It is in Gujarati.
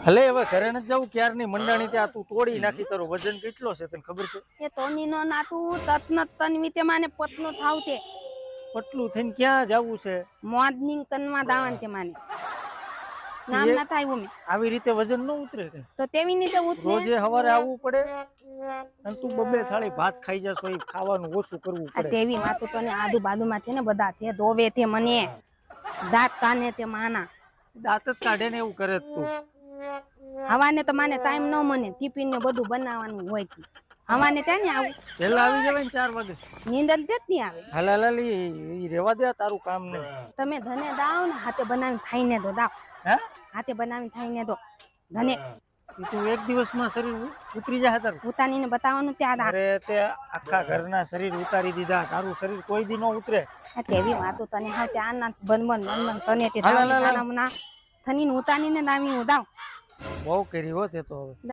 હલે હવે ઘરે ન જવું ક્યારની મંડાણી ત્યાં તું તોડી નાખી તારું વજન કેટલો છે તને ખબર છે એ તોની નો નાતું તતન તનવી તે માને પતનો થાવ તે પટલું થઈને ક્યાં જવું છે મોર્નિંગ કનવા દાવન તે માને નામ ના થાય ઓમે આવી રીતે વજન ન ઉતરે કે તો તેવી રીતે ઉતને રોજે સવારે આવવું પડે અને તું બબે થાળી ભાત ખાઈ જશો એ ખાવાનું ઓછું કરવું આ પડે તેવી માતું તને આજુ બાજુમાં છે ને બધા તે ધોવે તે મને દાંત કાને તે માના દાંત જ કાઢે ને એવું કરે તું હવાને તો માને ટાઈમ ન મને ટિફિન ને બધું બનાવવાનું હોય છે હવાને ત્યાં ને આવું પેલા આવી જવાય ને 4 વાગે નીંદર તે જ નહીં આવે હાલાલાલી રેવા દે તારું કામ નહીં તમે ધને દાવ ને હાથે બનાવીને ખાઈને દો દાવ હે હાથે બનાવીને ખાઈને દો ધને તું એક દિવસમાં શરીર ઉતરી જાય તારું ઉતાનીને બતાવવાનું ત્યાં દા અરે તે આખા ઘરના શરીર ઉતારી દીધા તારું શરીર કોઈ દી ન ઉતરે તેવી વાતો તને હા ત્યાં ના બન તને તે હાલાલાલા. ના થનીને ઉતાનીને દાવી હું દાવ બહુ કરી હો તે તો હવે